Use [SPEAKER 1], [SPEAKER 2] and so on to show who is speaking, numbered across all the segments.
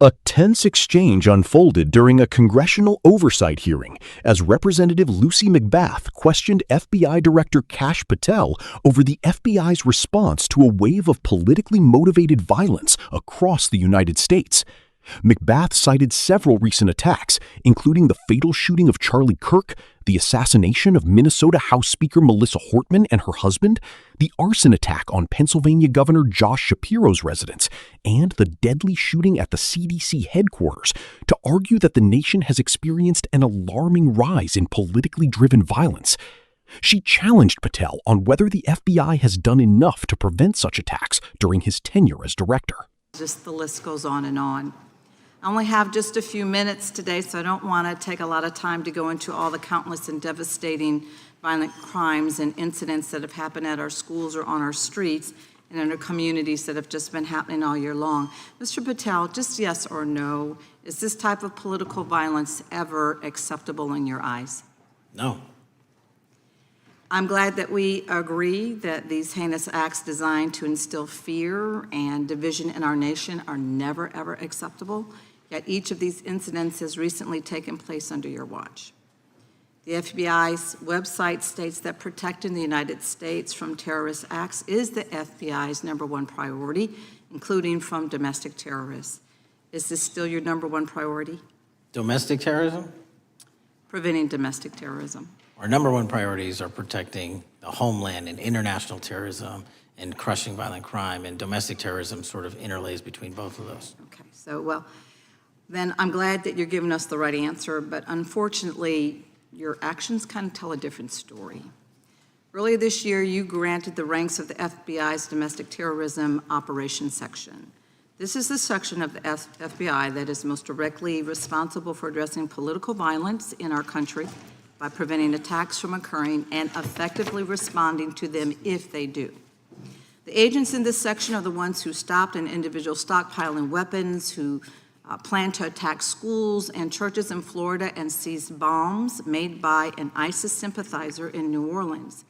[SPEAKER 1] A tense exchange unfolded during a congressional oversight hearing as Representative Lucy McBath questioned FBI Director Kash Patel over the FBI's response to a wave of politically motivated violence across the United States. McBath cited several recent attacks, including the fatal shooting of Charlie Kirk, the assassination of Minnesota House Speaker Melissa Hortman and her husband, the arson attack on Pennsylvania Governor Josh Shapiro's residence, and the deadly shooting at the CDC headquarters, to argue that the nation has experienced an alarming rise in politically driven violence. She challenged Patel on whether the FBI has done enough to prevent such attacks during his tenure as director.
[SPEAKER 2] Just the list goes on and on. I only have just a few minutes today, so I don't want to take a lot of time to go into all the countless and devastating violent crimes and incidents that have happened at our schools or on our streets and in our communities that have just been happening all year long. Mr. Patel, just yes or no, is this type of political violence ever acceptable in your eyes?
[SPEAKER 3] No.
[SPEAKER 2] I'm glad that we agree that these heinous acts designed to instill fear and division in our nation are never, ever acceptable. Yet each of these incidents has recently taken place under your watch. The FBI's website states that protecting the United States from terrorist acts is the FBI's #1 priority, including from domestic terrorists. Is this still your #1 priority?
[SPEAKER 3] Domestic terrorism?
[SPEAKER 2] Preventing domestic terrorism.
[SPEAKER 3] Our #1 priorities are protecting the homeland and international terrorism and crushing violent crime, and domestic terrorism sort of interlays between both of those.
[SPEAKER 2] Okay, so well, then I'm glad that you're giving us the right answer, but unfortunately, your actions kind of tell a different story. Earlier this year, you granted the ranks of the FBI's Domestic Terrorism Operations Section. This is the section of the FBI that is most directly responsible for addressing political violence in our country by preventing attacks from occurring and effectively responding to them if they do. The agents in this section are the ones who stopped an individual stockpiling weapons, who planned to attack schools and churches in Florida and seized bombs made by an ISIS sympathizer in New Orleans.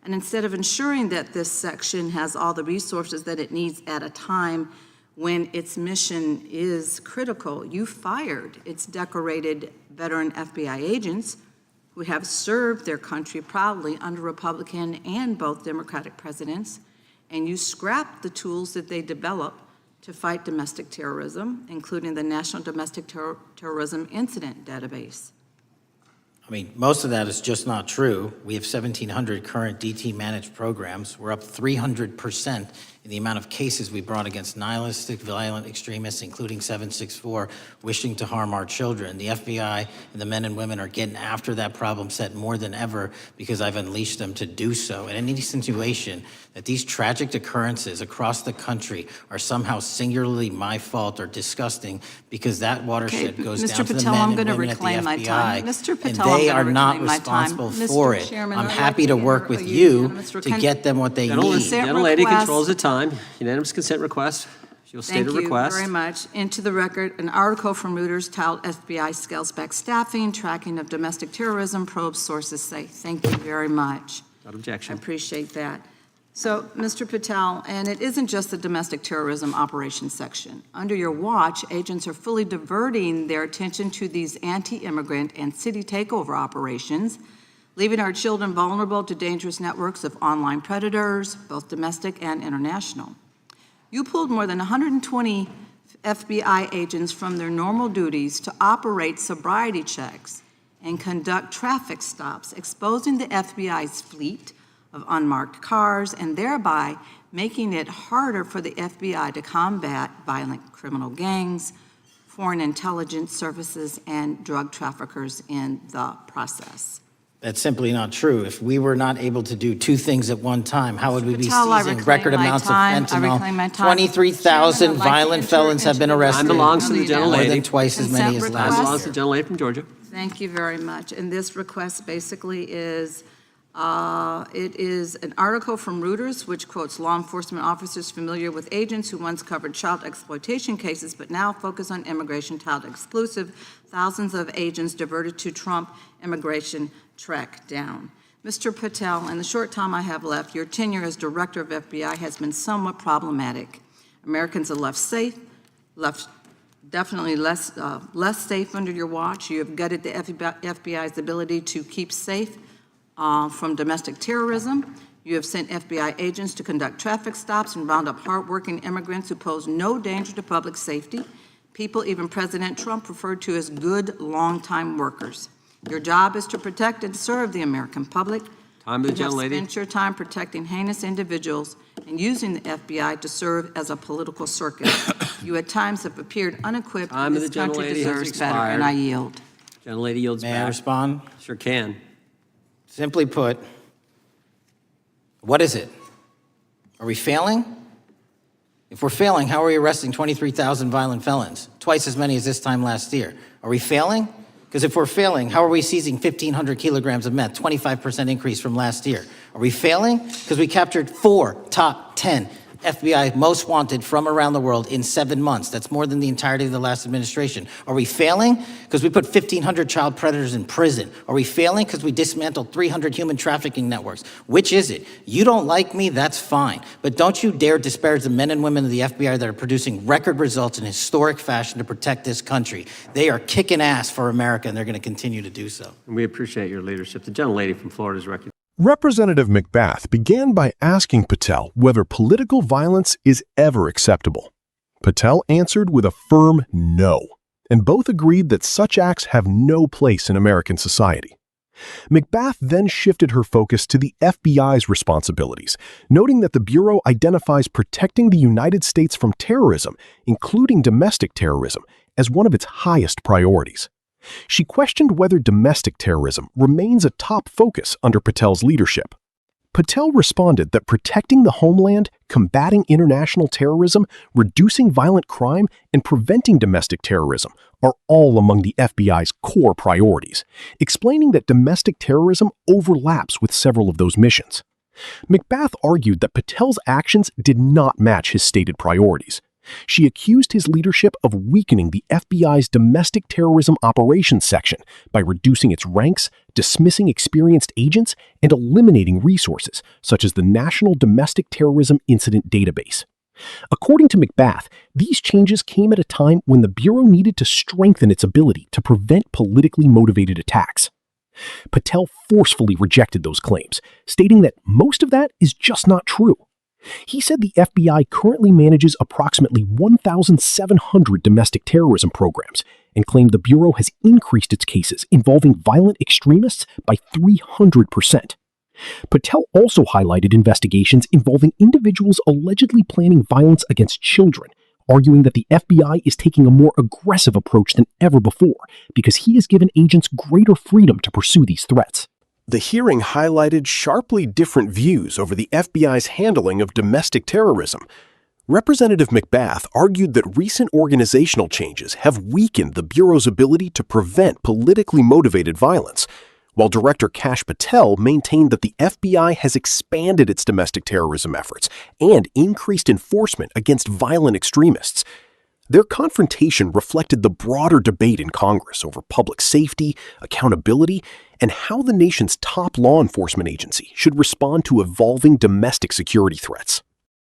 [SPEAKER 2] And instead of ensuring that this section has all the resources that it needs at a time when its mission is critical, you fired its decorated veteran FBI agents who have served their country proudly under Republican and both Democratic presidents, and you scrapped the tools that they developed to fight domestic terrorism, including the National Domestic Terrorism Incident Database.
[SPEAKER 3] I mean, most of that is just not true. We have 1,700 current DT managed programs. We're up 300% in the amount of cases we brought against nihilistic, violent extremists, including 764, wishing to harm our children. The FBI and the men and women are getting after that problem set more than ever because I've unleashed them to do so. And any insinuation that these tragic occurrences across the country are somehow singularly my fault or disgusting because that watershed goes down to the men and women at the FBI, and they are not responsible for it. I'm happy to work with you to get them what they need.
[SPEAKER 4] Gentlelady controls the time. Unanimous consent request. You'll state a request.
[SPEAKER 2] Thank you very much. Into the record, an article from Reuters titled FBI Scales Back Staffing, Tracking of Domestic Terrorism, Probes Sources Say. Thank you very much.
[SPEAKER 4] Without objection.
[SPEAKER 2] I appreciate that. So, Mr. Patel, and it isn't just the Domestic Terrorism Operations Section. Under your watch, agents are fully diverting their attention to these anti-immigrant and city takeover operations, leaving our children vulnerable to dangerous networks of online predators, both domestic and international. You pulled more than 120 FBI agents from their normal duties to operate sobriety checks and conduct traffic stops, exposing the FBI's fleet of unmarked cars and thereby making it harder for the FBI to combat violent criminal gangs, foreign intelligence services, and drug traffickers in the process.
[SPEAKER 3] That's simply not true. If we were not able to do two things at one time, how would we be seizing record amounts of fentanyl? 23,000 violent felons have been arrested.
[SPEAKER 4] Time belongs to the gentlelady.
[SPEAKER 3] More than twice as many as
[SPEAKER 4] Time
[SPEAKER 3] last
[SPEAKER 4] belongs
[SPEAKER 3] year.
[SPEAKER 4] to the gentlelady from Georgia.
[SPEAKER 2] Thank you very much. And this request basically is, it is an article from Reuters which quotes law enforcement officers familiar with agents who once covered child exploitation cases but now focus on immigration child exclusive. Thousands of agents diverted to Trump immigration track down. Mr. Patel, in the short time I have left, your tenure as director of FBI has been somewhat problematic. Americans are left safe, left definitely less safe under your watch. You have gutted the FBI's ability to keep safe from domestic terrorism. You have sent FBI agents to conduct traffic stops and round up hardworking immigrants who pose no danger to public safety, people even President Trump referred to as good, long-time workers. Your job is to protect and serve the American public.
[SPEAKER 4] Time of the
[SPEAKER 2] You have
[SPEAKER 4] gentlelady.
[SPEAKER 2] spent your time protecting heinous individuals and using the FBI to serve as a political circus. You at times have appeared unequipped,
[SPEAKER 4] Time
[SPEAKER 2] and
[SPEAKER 4] of
[SPEAKER 2] this
[SPEAKER 4] the
[SPEAKER 2] country
[SPEAKER 4] gentlelady has
[SPEAKER 2] deserves better, and
[SPEAKER 4] expired.
[SPEAKER 2] I yield.
[SPEAKER 4] Gentlelady yields
[SPEAKER 3] May I
[SPEAKER 4] back.
[SPEAKER 3] respond?
[SPEAKER 4] Sure can.
[SPEAKER 3] Simply put, what is it? Are we failing? If we're failing, how are we arresting 23,000 violent felons? Twice as many as this time last year. Are we failing? Because if we're failing, how are we seizing 1,500 kilograms of meth, 25% increase from last year? Are we failing? Because we captured 4 top 10 FBI most wanted from around the world in 7 months. That's more than the entirety of the last administration. Are we failing? Because we put 1,500 child predators in prison. Are we failing? Because we dismantled 300 human trafficking networks. Which is it? You don't like me, that's fine. But don't you dare disparage the men and women of the FBI that are producing record results in historic fashion to protect this country. They are kicking ass for America, and they're going to continue to do so.
[SPEAKER 4] And we appreciate your leadership. The gentlelady from Florida is recognized.
[SPEAKER 1] Representative McBath began by asking Patel whether political violence is ever acceptable. Patel answered with a firm no, and both agreed that such acts have no place in American society. McBath then shifted her focus to the FBI's responsibilities, noting that the Bureau identifies protecting the United States from terrorism, including domestic terrorism, as one of its highest priorities. She questioned whether domestic terrorism remains a top focus under Patel's leadership. Patel responded that protecting the homeland, combating international terrorism, reducing violent crime, and preventing domestic terrorism are all among the FBI's core priorities, explaining that domestic terrorism overlaps with several of those missions. McBath argued that Patel's actions did not match his stated priorities. She accused his leadership of weakening the FBI's domestic terrorism operations section by reducing its ranks, dismissing experienced agents, and eliminating resources such as the National Domestic Terrorism Incident Database. According to McBath, these changes came at a time when the Bureau needed to strengthen its ability to prevent politically motivated attacks. Patel forcefully rejected those claims, stating that most of that is just not true. He said the FBI currently manages approximately 1,700 domestic terrorism programs and claimed the Bureau has increased its cases involving violent extremists by 300%. Patel also highlighted investigations involving individuals allegedly planning violence against children, arguing that the FBI is taking a more aggressive approach than ever before because he has given agents greater freedom to pursue these threats. The hearing highlighted sharply different views over the FBI's handling of domestic terrorism. Representative McBath argued that recent organizational changes have weakened the Bureau's ability to prevent politically motivated violence, while Director Kash Patel maintained that the FBI has expanded its domestic terrorism efforts and increased enforcement against violent extremists. Their confrontation reflected the broader debate in Congress over public safety, accountability, and how the nation's top law enforcement agency should respond to evolving domestic security threats.